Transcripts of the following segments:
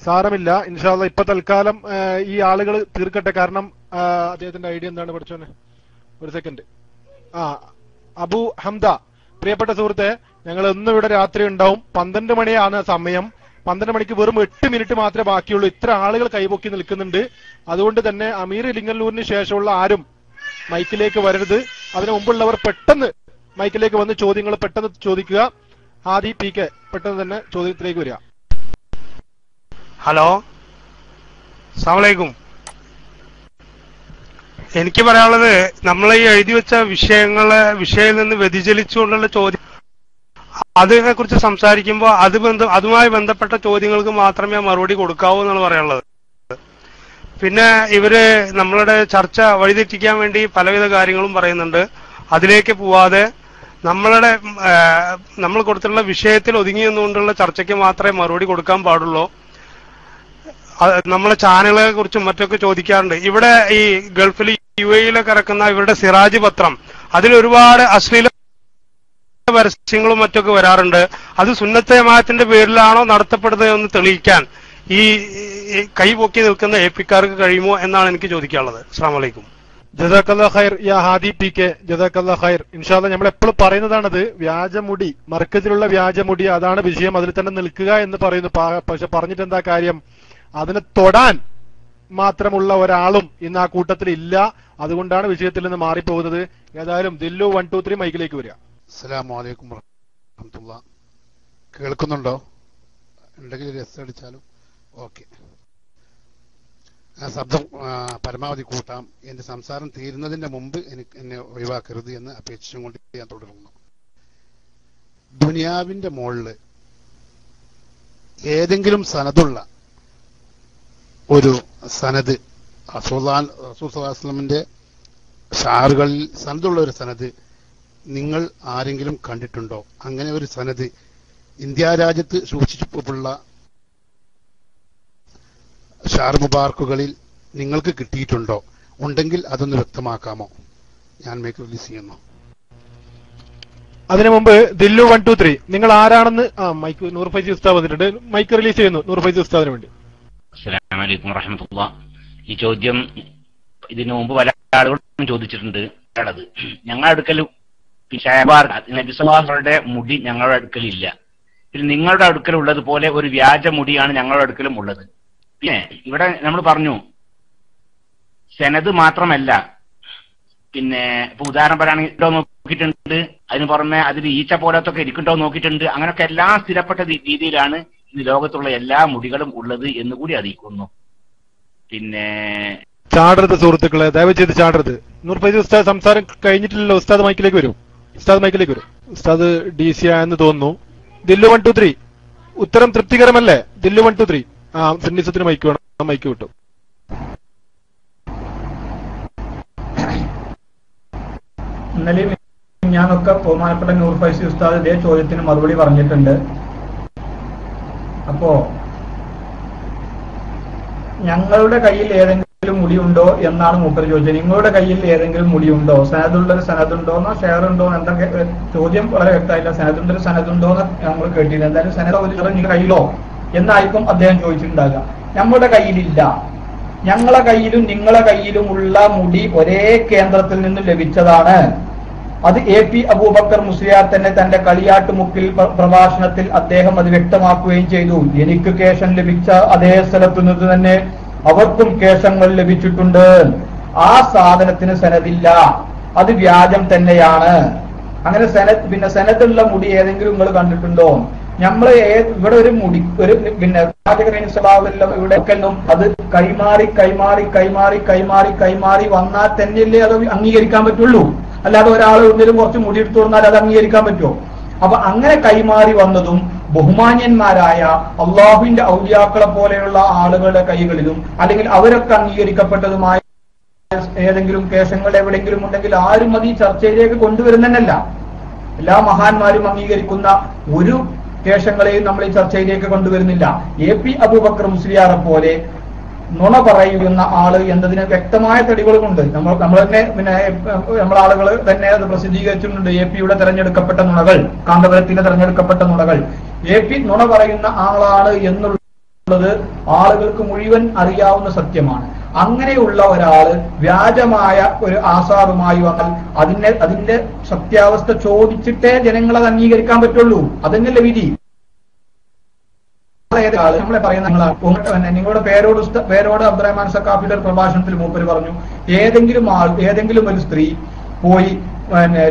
സാരമില്ല, ഇൻഷാ അല്ലാഹ് ഇപ്പൊ തൽക്കാലം ഈ ആളുകൾ തീർക്കട്ടെ. കാരണം അദ്ദേഹത്തിന്റെ ഐഡിയ എന്താണ് പഠിച്ചോനെ? ഒരു സെക്കൻഡ്. അബു ഹംദ, പ്രിയപ്പെട്ട സുഹൃത്തെ, ഞങ്ങൾ ഇന്ന് ഇവിടെ രാത്രി ഉണ്ടാവും. 12 മണിയാണ് സമയം. 12 മണിക്ക് വെറും 8 മിനിറ്റ് മാത്രമേ ബാക്കിയുള്ളൂ. ഇത്ര ആളുകൾ കൈപൊക്കി നിൽക്കുന്നുണ്ട്. അതുകൊണ്ട് തന്നെ അമീർ ഇലിങ്ങല്ലൂരിന് ശേഷമുള്ള ആരും മൈക്കിലേക്ക് വരരുത്. അതിനു മുമ്പുള്ളവർ പെട്ടെന്ന് മൈക്കിലേക്ക് വന്ന് ചോദ്യങ്ങൾ പെട്ടെന്ന് ചോദിക്കുക. ആദി പി കെ, പെട്ടെന്ന് തന്നെ ചോദ്യത്തിലേക്ക് വരിക. ഹലോ, അസ്സലാമു. എനിക്ക് പറയാനുള്ളത്, നമ്മൾ ഈ എഴുതി വെച്ച വിഷയത്തിൽ നിന്ന് വ്യതിചലിച്ചുകൊണ്ടുള്ള ചോദ്യം, അതിനെ കുറിച്ച് സംസാരിക്കുമ്പോൾ അതുമായി ബന്ധപ്പെട്ട ചോദ്യങ്ങൾക്ക് മാത്രമേ മറുപടി കൊടുക്കാവൂ എന്നാണ് പറയാനുള്ളത്. പിന്നെ ഇവര് നമ്മളുടെ ചർച്ച വഴിതെറ്റിക്കാൻ വേണ്ടി പലവിധ കാര്യങ്ങളും പറയുന്നുണ്ട്. അതിലേക്ക് പോവാതെ നമ്മൾ കൊടുത്തിട്ടുള്ള വിഷയത്തിൽ ഒതുങ്ങി നിന്നുകൊണ്ടുള്ള ചർച്ചയ്ക്ക് മാത്രമേ മറുപടി കൊടുക്കാൻ പാടുള്ളൂ. നമ്മളെ ചാനലുകളെ കുറിച്ചും മറ്റൊക്കെ ചോദിക്കാറുണ്ട്. ഇവിടെ ഈ ഗൾഫിൽ UAE-യിലൊക്കെ ഇറക്കുന്ന ഇവരുടെ സിറാജ് പത്രം, അതിലൊരുപാട് അശ്ലീല പരസ്യങ്ങളും മറ്റൊക്കെ വരാറുണ്ട്. അത് സുന്നത്ത് ജമാഅത്തിന്റെ പേരിലാണോ നടത്തപ്പെടുന്നത് എന്ന് തെളിയിക്കാൻ ഈ കൈപൊക്കി നിൽക്കുന്ന APക്കാർക്ക് കഴിയുമോ എന്നാണ് എനിക്ക് ചോദിക്കാനുള്ളത്. അസ്സലാമു അലൈക്കും. ജസാക്കല്ലാഹു ഖൈർ യാ ഹാദി പി കെ, ജസാക്കല്ലാഹു ഖൈർ. ഇൻഷാ അല്ലാഹ് നമ്മൾ എപ്പോഴും പറയുന്നതാണത്, വ്യാജമുടി, മർക്കസിലുള്ള വ്യാജമുടി, അതാണ് വിഷയം, അതിൽ തന്നെ നിൽക്കുക എന്ന് പറയുന്നു. പക്ഷെ പറഞ്ഞിട്ട് എന്താ കാര്യം? അതിനെ തൊടാൻ മാത്രമുള്ള ഒരാളും ഇന്ന് ആ കൂട്ടത്തിൽ ഇല്ല. അതുകൊണ്ടാണ് വിഷയത്തിൽ നിന്ന് മാറിപ്പോകുന്നത്. ഏതായാലും ദില്ലു 1 2 3 മൈക്കിലേക്ക് വരിക. അസ്സലാമു അലൈക്കും വറഹ്മത്തുള്ളാഹി. കേൾക്കുന്നുണ്ടോ? ഉണ്ടെങ്കിൽ രസം അടിച്ചാലും ഓക്കെ. ശബ്ദം പരമാവധി കൂട്ടാം. എന്റെ സംസാരം തീരുന്നതിന്റെ മുമ്പ് എന്നെ ഒഴിവാക്കരുത് എന്ന് അപേക്ഷിച്ചും കൊണ്ട് ഞാൻ തുടരുന്നു. ദുനിയാവിന്റെ മുകളില് ഏതെങ്കിലും സനദുള്ള ഒരു സനദ്, റസൂൽ സല്ലല്ലാഹു അലൈഹി വസല്ലമിന്റെ ഷാറുകളിൽ സനദുള്ള ഒരു സനദ് നിങ്ങൾ ആരെങ്കിലും കണ്ടിട്ടുണ്ടോ? അങ്ങനെ ഒരു സനദ് ഇന്ത്യ രാജ്യത്ത് സൂക്ഷിച്ചിട്ടുള്ള ഷാർ മുബാറക്കുകളിൽ നിങ്ങൾക്ക് കിട്ടിയിട്ടുണ്ടോ? ഉണ്ടെങ്കിൽ അതൊന്ന് വ്യക്തമാക്കാമോ? ഞാൻ മൈക്ക് റിലീസ് ചെയ്യുന്നു. അതിനു മുമ്പ് ദില്ലു 1 2 3 നിങ്ങൾ ആരാണെന്ന് മൈക്ക് നൂർ ഫൈസി ഉസ്താദ് വന്നിട്ടുണ്ട്. മൈക്ക് റിലീസ് ചെയ്യുന്നു നൂർ ഫൈസി ഉസ്താദിന് വേണ്ടി. അസ്സലാമു അലൈക്കും വറഹ്മത്തുള്ളാഹി. ഈ ചോദ്യം ഇതിനു മുമ്പ് പല ആളുകളും ചോദിച്ചിട്ടുണ്ട്. ഞങ്ങളുടെ അടുക്കൽ നബി സല്ലല്ലാഹു അലൈഹി വസല്ലമയുടെ മുടി ഞങ്ങളുടെ അടുക്കലില്ല. പിന്നെ നിങ്ങളുടെ അടുക്കലുള്ളത് പോലെ ഒരു വ്യാജ മുടിയാണ് ഞങ്ങളുടെ അടുക്കലും ഉള്ളത്. പിന്നെ ഇവിടെ നമ്മൾ പറഞ്ഞു സെനത് മാത്രമല്ല, പിന്നെ ഇപ്പൊ ഉദാഹരണം പറയുകയാണെങ്കിൽ നോക്കിയിട്ടുണ്ട്, അതിന് പുറമെ അതിൽ ഈച്ച പോലത്തൊക്കെ ഇരിക്കുന്നുണ്ടോ നോക്കിയിട്ടുണ്ട്. അങ്ങനെയൊക്കെ എല്ലാം സ്ഥിരപ്പെട്ട രീതിയിലാണ് ഇന്ന് ലോകത്തുള്ള എല്ലാ മുടികളും ഉള്ളത് എന്ന് കൂടി അറിയിക്കുന്നു. പിന്നെ ചാടരുത് സുഹൃത്തുക്കളെ, ദയവ് ചെയ്ത് ചാടരുത്. നൂർ ഫൈസി ഉസ്താദ് സംസാരം കഴിഞ്ഞിട്ടില്ലല്ലോ. ഉസ്താദ് മൈക്കിലേക്ക് വരും. ഉസ്താദ് മൈക്കിലേക്ക് വരും. ഉസ്താദ് DC ആയെന്ന് തോന്നുന്നു. ദില്ലു 1 2 3 ഉത്തരം തൃപ്തികരമല്ലേ? ദില്ലു 1 2 3 ഫിന്നിസത്തിന് മൈക്ക് വേണം. മൈക്ക് വിട്ടു. ഇന്നലെയും ഞാനൊക്കെ ബഹുമാനപ്പെട്ട നൂർ ഫൈസി ഉസ്താദ് ഇതേ ചോദ്യത്തിന് മറുപടി പറഞ്ഞിട്ടുണ്ട്. അപ്പോ ഞങ്ങളുടെ കയ്യിൽ ഏതെങ്കിലും മുടിയുണ്ടോ എന്നാണ് മൂപ്പർ ചോദിച്ചത്. നിങ്ങളുടെ കയ്യിൽ ഏതെങ്കിലും മുടിയുണ്ടോ? സനദുള്ളൊരു സനദുണ്ടോ എന്നോ ഷെയർ ഉണ്ടോ എന്തൊക്കെ ചോദ്യം വളരെ വ്യക്തമായില്ല. സനദുണ്ടൊരു സനദുണ്ടോ എന്ന് നമ്മൾ കേട്ടില്ല. എന്തായാലും സനദ ഒരു നിങ്ങളുടെ കയ്യിലോ എന്നായിരിക്കും അദ്ദേഹം ചോദിച്ചിട്ടുണ്ടാകുക. നമ്മുടെ കയ്യിലില്ല. ഞങ്ങളെ കയ്യിലും നിങ്ങളെ കയ്യിലുമുള്ള മുടി ഒരേ കേന്ദ്രത്തിൽ നിന്നും ലഭിച്ചതാണ്. അത് AP അബൂബക്കർ മുസ്ലിയാർ തന്നെ തന്റെ കളിയാട്ടുമുക്കിൽ പ്രഭാഷണത്തിൽ അദ്ദേഹം അത് വ്യക്തമാക്കുകയും ചെയ്തു. എനിക്ക് കേശം ലഭിച്ച അതേ സ്ഥലത്തു നിന്ന് തന്നെ അവർക്കും കേശങ്ങൾ ലഭിച്ചിട്ടുണ്ട്. ആ സാധനത്തിന് സനദില്ല, അത് വ്യാജം തന്നെയാണ്. അങ്ങനെ പിന്നെ സനദുള്ള മുടി ഏതെങ്കിലും നിങ്ങൾ കണ്ടിട്ടുണ്ടോ? നമ്മള് ഇവിടെ ഒരു മുടി ഒരു പിന്നെ ഇവിടെ അത് കൈമാറി കൈമാറി കൈമാറി കൈമാറി കൈമാറി വന്നാൽ തന്നെയല്ലേ അത് അംഗീകരിക്കാൻ പറ്റുള്ളൂ. അല്ലാതെ ഒരാൾ ഒന്നിലും കുറച്ച് മുടി എടുത്തു കൊടുത്താൽ അത് അംഗീകരിക്കാൻ പറ്റുമോ? അപ്പൊ അങ്ങനെ കൈമാറി വന്നതും ബഹുമാന്യന്മാരായ അള്ളാഹുവിന്റെ ഔലിയാക്കളെ പോലെയുള്ള ആളുകളുടെ കൈകളിലും അല്ലെങ്കിൽ അവരൊക്കെ അംഗീകരിക്കപ്പെട്ടതുമായ ഏതെങ്കിലും കേശങ്ങൾ എവിടെയെങ്കിലും ഉണ്ടെങ്കിൽ ആരും അത് ഈ ചർച്ചയിലേക്ക് കൊണ്ടുവരുന്നതല്ല. എല്ലാ മഹാന്മാരും അംഗീകരിക്കുന്ന ഒരു കേശങ്ങളെയും നമ്മൾ ഈ ചർച്ചയിലേക്ക് കൊണ്ടുവരുന്നില്ല. AP അബൂബക്കർ മുസ്ലിയാറെ പോലെ നുണ പറയുന്ന ആള് എന്നതിന് വ്യക്തമായ തെളിവുകളുമുണ്ട്. നമ്മൾ തന്നെ പിന്നെ നമ്മളാളുകൾ തന്നെ അത് പ്രസിദ്ധീകരിച്ചിട്ടുണ്ട്. AP തെരഞ്ഞെടുക്കപ്പെട്ട നുണകൾ, കാന്തപുരത്തിലെ തെരഞ്ഞെടുക്കപ്പെട്ട നുണകൾ. AP നുണ പറയുന്ന ആളാണ് എന്നുള്ള ആളുകൾക്ക് മുഴുവൻ അറിയാവുന്ന സത്യമാണ്. അങ്ങനെയുള്ള ഒരാള് വ്യാജമായ ഒരു ആസാറുമായി വന്നാൽ അതിന്റെ സത്യാവസ്ഥ ചോദിച്ചിട്ടേ ജനങ്ങളത് അംഗീകരിക്കാൻ പറ്റുള്ളൂ. അതന്നെയല്ലേ വിധി. നമ്മളെ പറയുന്ന നിങ്ങളുടെ പേരോട് അബ്ദുറഹ്മാൻ സഖാഫിയുടെ ഒരു പ്രഭാഷണത്തിൽ മൂപ്പര് പറഞ്ഞു, ഏതെങ്കിലും ഒരു സ്ത്രീ പോയി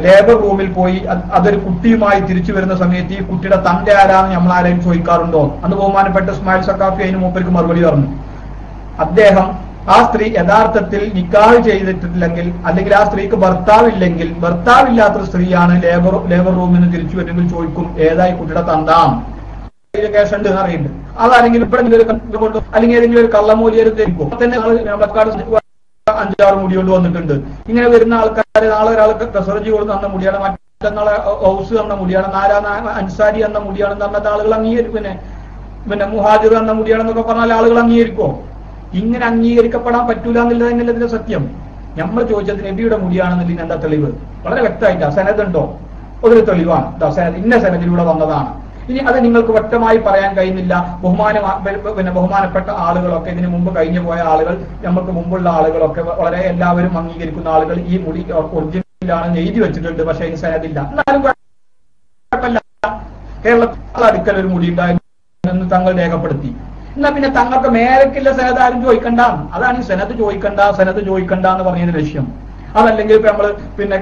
ലേബർ റൂമിൽ പോയി അതൊരു കുട്ടിയുമായി തിരിച്ചു വരുന്ന സമയത്ത് ഈ കുട്ടിയുടെ തന്റെ ആരാന്ന് നമ്മൾ ആരെയും ചോദിക്കാറുണ്ടോ? അന്ന് ബഹുമാനപ്പെട്ട ഇസ്മായിൽ സഖാഫി അതിന് മൂപ്പർക്ക് മറുപടി പറഞ്ഞു. അദ്ദേഹം ആ സ്ത്രീ യഥാർത്ഥത്തിൽ നിക്കാഹ് ചെയ്തിട്ടില്ലെങ്കിൽ, അല്ലെങ്കിൽ ആ സ്ത്രീക്ക് ഭർത്താവില്ലെങ്കിൽ, ഭർത്താവില്ലാത്ത സ്ത്രീയാണ് ലേബർ റൂമിൽ നിന്ന് തിരിച്ചു വരുമെങ്കിൽ ചോദിക്കും, ഏതായി കുട്ടിയുടെ തന്താം കേസ് ഉണ്ട് എന്നറിയുന്നുണ്ട്. അതാരെങ്കിലും ഇവിടെ കൊണ്ടു അല്ലെങ്കിൽ ഏതെങ്കിലും ഒരു കള്ളമൂലിയൊരു ധരിക്കും തന്നെ 5-6 മുടി കൊണ്ട് വന്നിട്ടുണ്ട്. ഇങ്ങനെ വരുന്ന ആൾക്കാർ നാളെ ഒരാൾക്ക് കസറജി കൊണ്ട് തന്ന മുടിയാണ്, മറ്റന്നാളെ ഹൗസ് തന്ന മുടിയാണ്, അൻസാരി എന്ന മുടിയാണെന്ന് പറഞ്ഞിട്ട് ആളുകൾ അംഗീകരിക്കും. പിന്നെ മുഹാജിർ എന്ന മുടിയാണെന്നൊക്കെ പറഞ്ഞാൽ ആളുകൾ അംഗീകരിക്കുമോ? ഇങ്ങനെ അംഗീകരിക്കപ്പെടാൻ പറ്റൂല എന്നുള്ളത് തന്നെയല്ല ഇതിന്റെ സത്യം. നമ്മൾ ചോദിച്ചത് നബിയുടെ മുടിയാണെന്നുണ്ടെങ്കിൽ എന്താ തെളിവ്? വളരെ വ്യക്തമായില്ല. സനദുണ്ടോ? ഒരു തെളിവാണ്, ഇന്ന സനദിലൂടെ വന്നതാണ്. ഇനി അത് നിങ്ങൾക്ക് വ്യക്തമായി പറയാൻ കഴിയുന്നില്ല. ബഹുമാനപ്പെട്ട ആളുകളൊക്കെ, ഇതിനു മുമ്പ് കഴിഞ്ഞു പോയ ആളുകൾ, നമുക്ക് മുമ്പുള്ള ആളുകളൊക്കെ, വളരെ എല്ലാവരും അംഗീകരിക്കുന്ന ആളുകൾ ഈ മുടി ഒറിജിനലാണെന്ന് എഴുതി വെച്ചിട്ടുണ്ട്, പക്ഷെ അതിന് സനദില്ല. എന്നാലും കുഴപ്പമില്ല, കേരളത്തിൽ അടുക്കൽ ഒരു മുടി ഉണ്ടായിരുന്നു തങ്ങൾ രേഖപ്പെടുത്തി. എന്നാ പിന്നെ തങ്ങൾക്ക് മേലക്കില്ല സനത് ആരും ചോദിക്കണ്ട. അതാണ് ഈ സനത് ചോദിക്കണ്ട എന്ന് പറഞ്ഞതിന്റെ ലക്ഷ്യം. അതല്ലെങ്കിൽ ഇപ്പൊ നമ്മള്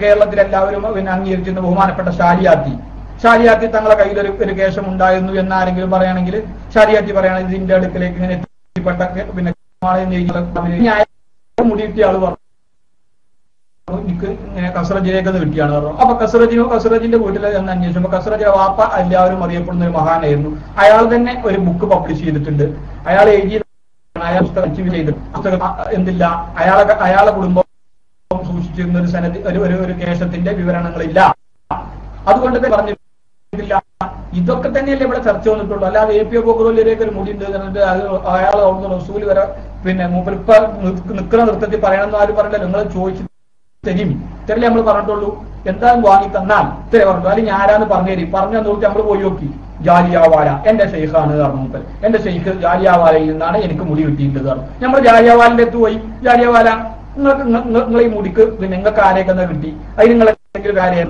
കേരളത്തിൽ എല്ലാവരും അംഗീകരിച്ചിരുന്ന ബഹുമാനപ്പെട്ട ഷാരിയാത്തി തങ്ങളെ കയ്യിൽ ഒരു കേശം ഉണ്ടായിരുന്നു എന്നാരെങ്കിലും പറയുകയാണെങ്കിൽ ഷാരിയാത്തി പറയുകയാണെങ്കിൽ ഇതിന്റെ അടുക്കലേക്ക് ഇങ്ങനെ എത്തിപ്പെട്ട മുടിയിട്ടിയ ആള് പറഞ്ഞു, എനിക്ക് ഇങ്ങനെ കസറജിലേക്ക് കിട്ടിയാണ് പറഞ്ഞു. അപ്പൊ കസറജിന്റെ വീട്ടിൽ എന്ന് അന്വേഷിച്ചപ്പോ കസറജിയുടെ വാപ്പ എല്ലാവരും അറിയപ്പെടുന്ന ഒരു മഹാനായിരുന്നു. അയാൾ തന്നെ ഒരു ബുക്ക് പബ്ലിഷ് ചെയ്തിട്ടുണ്ട്. അയാൾ എഴുതിയ പുസ്തകം ചെയ്തിട്ട് എന്തില്ല, അയാളെ കുടുംബം സൂക്ഷിച്ചിരുന്ന ഒരു സനത് ഒരു കേശത്തിന്റെ വിവരണങ്ങളില്ല. അതുകൊണ്ട് പറഞ്ഞിട്ടില്ല. ഇതൊക്കെ തന്നെയല്ലേ ഇവിടെ ചർച്ച വന്നിട്ടുള്ളൂ. അല്ലാതെ APO ബോക്കറോലിലേക്ക് ഒരു മുടി ഉണ്ട് അയാൾ അവിടുന്ന് റസൂല് വരെ മൂപ്പരിപ്പ നിൽക്കുന്ന നൃത്തത്തിൽ പറയണമെന്ന് ആരും പറഞ്ഞില്ല. നിങ്ങൾ ചോദിച്ചു തരില്ലേ നമ്മൾ പറഞ്ഞിട്ടുള്ളൂ. എന്തായാലും വാങ്ങി തന്നാൽ ഇത്രേ പറഞ്ഞു. അല്ലെങ്കിൽ ആരാന്ന് പറഞ്ഞു നോക്കി നമ്മൾ പോയി നോക്കി. ജാലിയാവാല എന്റെ ഷെയ്ഖാണ് പറഞ്ഞു മൂപ്പർ. എന്റെ ഷെയ്ഖ് ജാലിയാവാലയിൽ നിന്നാണ് എനിക്ക് മുടി കിട്ടിയിട്ടത് പറഞ്ഞു. നമ്മൾ ജാലിയാവാലിന്റെ അടുത്ത് പോയി, ജാലിയാവാല നിങ്ങൾ ഈ മുടിക്ക് നിങ്ങൾക്ക് ആരെയൊക്കെ കിട്ടി, അതിന് നിങ്ങൾ എന്തെങ്കിലും കാര്യം.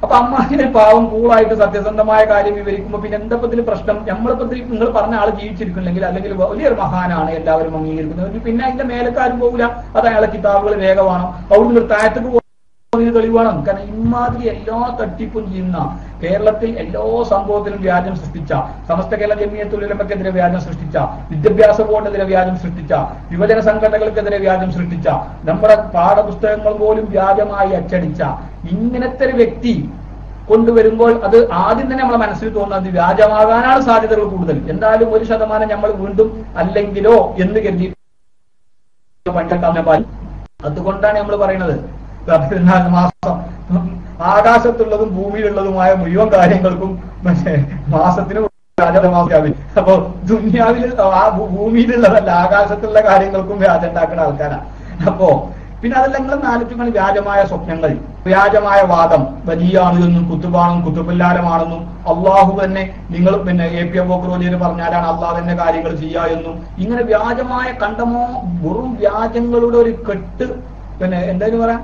അപ്പൊ അമ്മാനെ പാവം കൂളായിട്ട് സത്യസന്ധമായ കാര്യം വിവരിക്കുമ്പോ പിന്നെ എന്തപ്പത്തിൽ പ്രശ്നം? നമ്മളിപ്പത്തിൽ നിങ്ങൾ പറഞ്ഞ ആള് ജീവിച്ചിരിക്കുന്നെങ്കിൽ, അല്ലെങ്കിൽ വലിയൊരു മഹാനാണ് എല്ലാവരും അംഗീകരിക്കുന്നത്, പിന്നെ അതിന്റെ മേലക്കാരും പോകില്ല. അത് അയാളെ കിതാബുകൾ വേഗമാണ്, അവിടുന്ന് താഴത്തേക്ക് പോകുന്നതിന് തെളിവാണ്. കാരണം ഇമാതിരി എല്ലാ തട്ടിപ്പും ചെയ്യുന്ന, കേരളത്തിൽ എല്ലാ സംഭവത്തിലും വ്യാജം സൃഷ്ടിച്ച, സമസ്ത കേരള ജമിയത്തുൽ ഉലമക്കെതിരെ വ്യാജം സൃഷ്ടിച്ച, വിദ്യാഭ്യാസ ബോർഡിനെതിരെ വ്യാജം സൃഷ്ടിച്ച, യുവജന സംഘടനകൾക്കെതിരെ വ്യാജം സൃഷ്ടിച്ച, നമ്മുടെ പാഠപുസ്തകങ്ങൾ പോലും വ്യാജമായി അച്ചടിച്ച ഇങ്ങനത്തെ ഒരു വ്യക്തി കൊണ്ടുവരുമ്പോൾ അത് ആദ്യം തന്നെ നമ്മളെ മനസ്സിൽ തോന്നുന്നത് വ്യാജമാകാനാണ് സാധ്യതകൾ കൂടുതൽ. എന്തായാലും 1% നമ്മൾ വീണ്ടും അല്ലെങ്കിലോ എന്ന് കരുതി അതുകൊണ്ടാണ് നമ്മൾ പറയുന്നത് 14 മാസം ആകാശത്തുള്ളതും ഭൂമിയിലുള്ളതുമായ മുഴുവൻ കാര്യങ്ങൾക്കും മാസത്തിന് വ്യാജമാവും. അപ്പൊ ദുനിയാവിൽ ഭൂമിയിലുള്ളതല്ല ആകാശത്തുള്ള കാര്യങ്ങൾക്കും വ്യാജം ഉണ്ടാക്കുന്ന ആൾക്കാരാണ്. അപ്പോ പിന്നെ അതെല്ലാം നിങ്ങൾ നാലിച്ചുകൊണ്ട് വ്യാജമായ സ്വപ്നങ്ങൾ, വ്യാജമായ വാദം, വലിയാണെന്നും കുത്തുബാണെന്നും കുത്തുബല്ലാരമാണെന്നും അള്ളാഹു തന്നെ നിങ്ങൾ APO ബോക്കറോലിയർ പറഞ്ഞാലാണ് അള്ളാഹ് തന്നെ കാര്യങ്ങൾ ചെയ്യുക എന്നും ഇങ്ങനെ വ്യാജമായ കണ്ടമോ വെറും വ്യാജങ്ങളുടെ ഒരു കെട്ട് എന്തായാലും പറയാം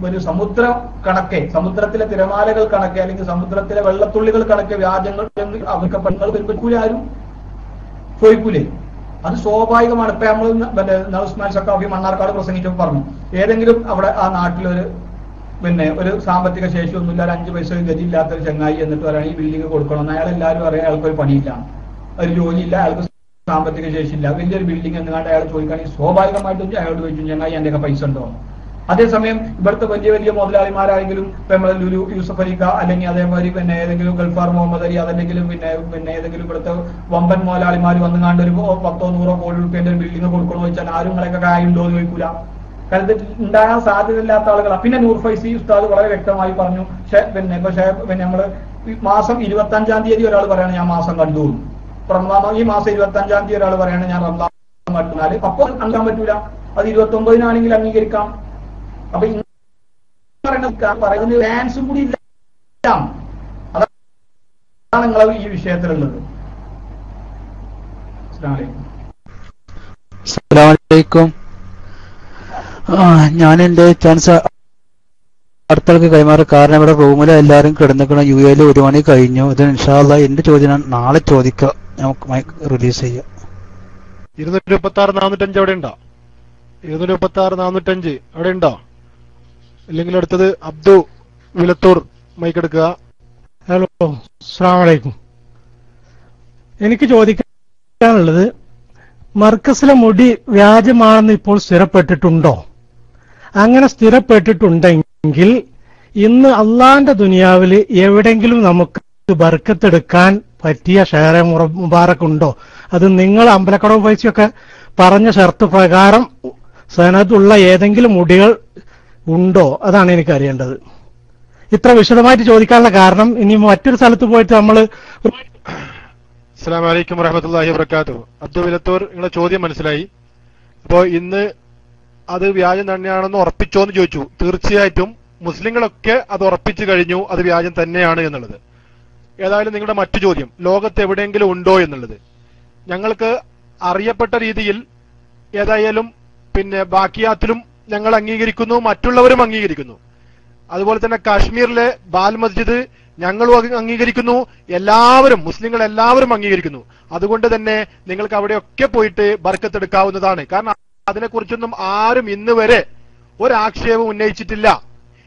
ഒരു സമുദ്രം കണക്കെ, സമുദ്രത്തിലെ തിരമാലകൾ കണക്കെ, അല്ലെങ്കിൽ സമുദ്രത്തിലെ വെള്ളത്തുള്ളികൾ കണക്കെ വ്യാജങ്ങൾ അവർക്ക് പെണ്ണുകൾ ആരും ചോദിക്കൂലേ? അത് സ്വാഭാവികമാണ്. ഇപ്പൊ നമ്മൾ ഉസ്മാൻ സഖാഫി മണ്ണാർക്കാട് പ്രസംഗിച്ചപ്പോൾ പറഞ്ഞു, ഏതെങ്കിലും അവിടെ ആ നാട്ടിലൊരു ഒരു സാമ്പത്തിക ശേഷിയൊന്നുമില്ല, 5 പൈസ ഗതിയില്ലാത്തൊരു ചങ്ങായി എന്നിട്ട് പറയണം ഈ ബിൽഡിംഗ് കൊടുക്കണമെന്ന്. അയാൾ എല്ലാവരും അറിയാം അയാൾക്കൊരു പണിയില്ല, ഒരു ജോലിയില്ല, അയാൾക്ക് സാമ്പത്തിക ശേഷിയില്ല, വലിയൊരു ബിൽഡിംഗ് എന്നുകൊണ്ട് അയാൾ ചോദിക്കുകയാണെങ്കിൽ സ്വാഭാവികമായിട്ടും അയാളോട് ചോദിച്ചു ചങ്ങായി എന്റെയൊക്കെ പൈസ ഉണ്ടോ? അതേസമയം ഇവിടുത്തെ വലിയ വലിയ മുതലാളിമാരാണെങ്കിലും നമ്മളെ ലുലു യൂസഫ് അലിക്ക, അല്ലെങ്കിൽ അതേമാതിരി ഏതെങ്കിലും ഗൾഫാർ മുഹമ്മദ് അലി, അതല്ലെങ്കിലും ഏതെങ്കിലും ഇവിടുത്തെ വമ്പൻ മുതലാളിമാർ വന്നുകാണ്ട് ഒരു 10-100 കോടി രൂപേന്റെ ഒരു ബിൽഡിംഗ് കൊടുക്കണമെന്ന് വെച്ചാൽ ആരും നിങ്ങളൊക്കെ കാര്യമുണ്ടോ എന്ന് ചോദിക്കൂല. കാരണം ഉണ്ടാകാൻ സാധ്യതയില്ലാത്ത ആളുകളാണ്. പിന്നെ നൂർ ഫൈസി ഉസ്താദ് വളരെ വ്യക്തമായി പറഞ്ഞു, നമ്മള് മാസം 25-ാം തീയതി ഒരാൾ പറയാണ് ഞാൻ മാസം കണ്ടു, ഈ മാസം 25-ാം തീയതി ഒരാൾ പറയാണ് ഞാൻ റംസാൻ കണ്ടാല് അപ്പോൾ കണ്ടാൻ പറ്റൂല, അത് 29-നാണെങ്കിൽ അംഗീകരിക്കാം. അപ്പൊ പറയുന്നത് ഫാൻസും കൂടി ഇല്ല. അതാണ് നിങ്ങൾ ഈ വിഷയത്തിലുള്ളത്. അസ്സലാമു അലൈക്കും. ഞാൻ എന്റെ ചാൻസ് അടുത്തൾക്ക് കൈമാറി. കാരണം ഇവിടെ റൂമിൽ എല്ലാവരും കിടന്നിക്കണം. യു എയിൽ 1 മണി കഴിഞ്ഞു. ഇത് ഇൻഷാ അല്ലാഹ് എന്റെ ചോദ്യം നാളെ ചോദിക്കാം. നമുക്ക് മൈക്ക് റിലീസ് ചെയ്യാം. 236-405 അവിടെ ഉണ്ടോ? 236-405 അവിടെ ഉണ്ടോ? ഇല്ലെങ്കിൽ അടുത്തത് അബ്ദു വിലത്തൂർ മൈക്ക് എടുക്കുക. ഹലോ, അസ്സലാമു അലൈക്കും. എനിക്ക് ചോദിക്കാനുള്ളത്, മർക്കസിലെ മുടി വ്യാജമാണെന്ന് ഇപ്പോൾ സ്ഥിരപ്പെട്ടിട്ടുണ്ടോ? അങ്ങനെ സ്ഥിരപ്പെട്ടിട്ടുണ്ടെങ്കിൽ ഇന്ന് അള്ളാന്റെ ദുനിയാവിൽ എവിടെങ്കിലും നമുക്ക് ബർക്കത്തെടുക്കാൻ പറ്റിയ ഷെയറെ മുബാറക് ഉണ്ടോ? അത് നിങ്ങൾ അമ്പലക്കടവ് പൈസയൊക്കെ പറഞ്ഞ ഷർത്ത് പ്രകാരം സനദുള്ള ഏതെങ്കിലും മുടികൾ ഉണ്ടോ? അതാണ് എനിക്ക് അറിയേണ്ടത്. ഇത്ര വിശദമായിട്ട് ചോദിക്കാനുള്ള കാരണം, ഇനി മറ്റൊരു സ്ഥലത്ത് പോയിട്ട് നമ്മൾ അസ്സലാമു അലൈക്കും വറഹ്മത്തുള്ളാഹി വബറകാതുഹു. അബ്ദു വിലത്തൂർ, നിങ്ങളുടെ ചോദ്യം മനസ്സിലായി. അപ്പോ ഇന്ന് അത് വ്യാജം തന്നെയാണെന്ന് ഉറപ്പിച്ചോന്ന് ചോദിച്ചു. തീർച്ചയായിട്ടും മുസ്ലിങ്ങളൊക്കെ അത് ഉറപ്പിച്ചു കഴിഞ്ഞു, അത് വ്യാജം തന്നെയാണ് എന്നുള്ളത്. ഏതായാലും നിങ്ങളുടെ മറ്റു ചോദ്യം, ലോകത്ത് എവിടെയെങ്കിലും ഉണ്ടോ എന്നുള്ളത്. ഞങ്ങൾക്ക് അറിയപ്പെട്ട രീതിയിൽ ഏതായാലും ബാക്കിയാത്തിലും ഞങ്ങൾ അംഗീകരിക്കുന്നു, മറ്റുള്ളവരും അംഗീകരിക്കുന്നു. അതുപോലെ തന്നെ കാശ്മീരിലെ ബാൽ മസ്ജിദ് ഞങ്ങളും അംഗീകരിക്കുന്നു, എല്ലാവരും മുസ്ലിങ്ങൾ എല്ലാവരും അംഗീകരിക്കുന്നു. അതുകൊണ്ട് തന്നെ നിങ്ങൾക്ക് അവിടെയൊക്കെ പോയിട്ട് ബർക്കത്തെടുക്കാവുന്നതാണ്. കാരണം അതിനെക്കുറിച്ചൊന്നും ആരും ഇന്ന് വരെ ഒരാക്ഷേപം ഉന്നയിച്ചിട്ടില്ല.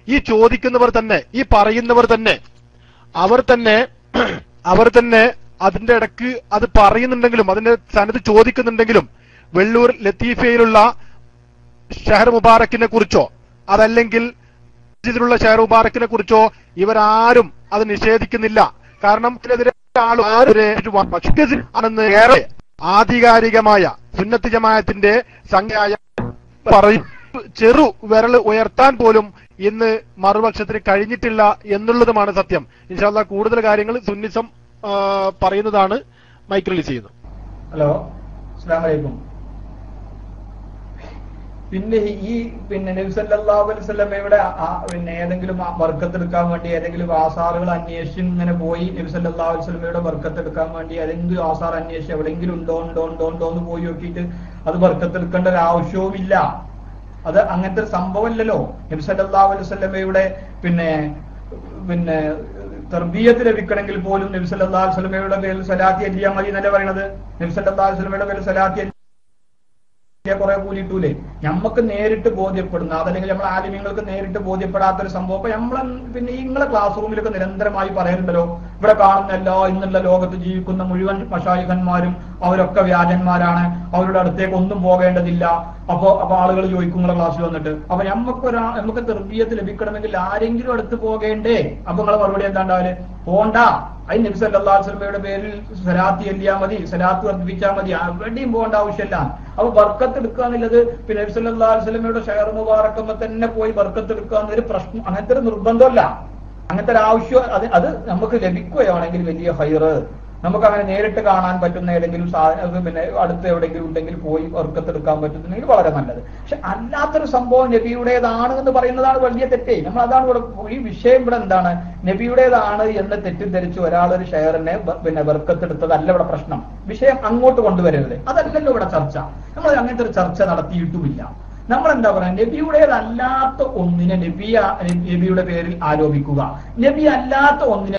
ഈ ചോദിക്കുന്നവർ തന്നെ, ഈ പറയുന്നവർ തന്നെ, അവർ തന്നെ അതിന്റെ ഇടക്ക് അത് പറയുന്നുണ്ടെങ്കിലും, അതിന്റെ സനത് ചോദിക്കുന്നുണ്ടെങ്കിലും, വെള്ളൂർ ലത്തീഫയിലുള്ള ഷഹർ മുബാറക്കിനെ കുറിച്ചോ അതല്ലെങ്കിൽ ിലുള്ള ഷഹർ മുബാറക്കിനെ കുറിച്ചോ ഇവരാരും അത് നിഷേധിക്കുന്നില്ല. കാരണം ഇതിനെതിരെ ആണെന്ന് ഏറെ ആധികാരികമായ സുന്നത്ത് ജമാഅത്തിന്റെ സംഖ്യയായ ചെറു വിരൽ ഉയർത്താൻ പോലും ഇന്ന് മറുപക്ഷത്തിന് കഴിഞ്ഞിട്ടില്ല എന്നുള്ളതുമാണ് സത്യം. ഇൻഷാ അല്ലാഹ് കൂടുതൽ കാര്യങ്ങൾ സുന്നിസം പറയുന്നതാണ്. മൈക്ക് റിലീസ് ചെയ്യുന്നു. ഹലോ, അസ്സലാമു അലൈക്കും. നബി സല്ലല്ലാഹു അലൈഹി വസല്ലമയുടെ ഏതെങ്കിലും ബർക്കത്തെടുക്കാൻ വേണ്ടി ഏതെങ്കിലും ആസാറുകൾ അന്വേഷിച്ച് ഇങ്ങനെ പോയി നബി സല്ലല്ലാഹു അലൈഹി വസല്ലമയുടെ ബർക്കത്തെടുക്കാൻ വേണ്ടി ഏതെങ്കിലും ആസാർ അന്വേഷിച്ച് എവിടെയെങ്കിലും ഉണ്ടോ എന്ന് പോയി നോക്കിയിട്ട് അത് ബർക്കത്തെടുക്കേണ്ട ഒരു ആവശ്യവും ഇല്ല. അത് അങ്ങനത്തെ ഒരു സംഭവമല്ലല്ലോ. നബി സല്ലല്ലാഹു അലൈഹി വസല്ലമയുടെ തർബിയത്ത് ലഭിക്കണമെങ്കിൽ പോലും നബി സല്ലല്ലാഹു അലൈഹി വസല്ലമയുടെ പേരിൽ സലാത്തി അല്ലിയാ മതി എന്നല്ലേ പറയണത്. നബി സല്ലല്ലാഹു അലൈഹി വസല്ലമയുടെ പേരിൽ സലാത്തി കുറെ കൂലിട്ടൂലേ. നമുക്ക് നേരിട്ട് ബോധ്യപ്പെടുന്ന, അതല്ലെങ്കിൽ നമ്മൾ ആലിമ്യങ്ങൾക്ക് നേരിട്ട് ബോധ്യപ്പെടാത്തൊരു സംഭവം ഇപ്പൊ നമ്മൾ നിങ്ങളെ ക്ലാസ് റൂമിലൊക്കെ നിരന്തരമായി പറയുന്നുണ്ടല്ലോ, ഇവിടെ കാണുന്നല്ലോ ഇന്നുള്ള ലോകത്ത് ജീവിക്കുന്ന മുഴുവൻ മശായിഖന്മാരും അവരൊക്കെ വ്യാജന്മാരാണ്, അവരുടെ അടുത്തേക്ക് ഒന്നും പോകേണ്ടതില്ല. അപ്പൊ ആളുകൾ ചോദിക്കും നിങ്ങളെ ക്ലാസ്സിൽ വന്നിട്ട്, അപ്പൊ നമുക്ക് തർബിയത്ത് ലഭിക്കണമെങ്കിൽ ആരെങ്കിലും അടുത്ത് പോകേണ്ടേ? അപ്പൊ നിങ്ങളെ മറുപടി എന്താണ്ടാവല്? പോണ്ട, അതിന് നബി സല്ലല്ലാഹു അലൈഹി വസല്ലമയുടെ പേരിൽ സലാത്ത് ചൊല്ലിയാൽ മതി, സലാത്ത് വർദ്ധിപ്പിച്ചാൽ മതി, എവിടെയും പോകേണ്ട ആവശ്യമില്ല. അപ്പൊ ബർക്കത്ത് എടുക്കുക എന്നുള്ളത് നബി സല്ലല്ലാഹു അലൈഹി വസല്ലമയുടെ ഷഹർ മുബാറക്കുമ്പോ തന്നെ പോയി ബർക്കത്ത് എടുക്കുക എന്നൊരു പ്രശ്നം, അങ്ങനത്തെ ഒരു നിർബന്ധമല്ല, അങ്ങനത്തെ ഒരു ആവശ്യം. അത് നമുക്ക് ലഭിക്കുകയാണെങ്കിൽ വലിയ ഹൈറ്. നമുക്ക് അങ്ങനെ നേരിട്ട് കാണാൻ പറ്റുന്ന ഏതെങ്കിലും അടുത്ത് എവിടെയെങ്കിലും ഉണ്ടെങ്കിൽ പോയി ബർക്കത്തെടുക്കാൻ പറ്റുന്നുണ്ടെങ്കിൽ വളരെ നല്ലത്. പക്ഷെ അല്ലാത്തൊരു സംഭവം നബിയുടേതാണ് എന്ന് പറയുന്നതാണ് വലിയ തെറ്റേ. നമ്മൾ അതാണ് ഇവിടെ ഈ വിഷയം. ഇവിടെ എന്താണ്, നബിയുടേതാണ് എന്ന് തെറ്റിദ്ധരിച്ച് ഒരാളൊരു ഷെയറിനെ ബർക്കത്തെടുത്തതല്ല ഇവിടെ പ്രശ്നം. വിഷയം അങ്ങോട്ട് കൊണ്ടുവരരുത്, അതല്ലല്ലോ ഇവിടെ ചർച്ച. നമ്മൾ അങ്ങനത്തെ ഒരു ചർച്ച നടത്തിയിട്ടുമില്ല. നമ്മൾ എന്താ പറയുക, നബിയുടേതല്ലാത്ത ഒന്നിനെ നബിയുടെ പേരിൽ ആരോപിക്കുക, നബി അല്ലാത്ത ഒന്നിനെ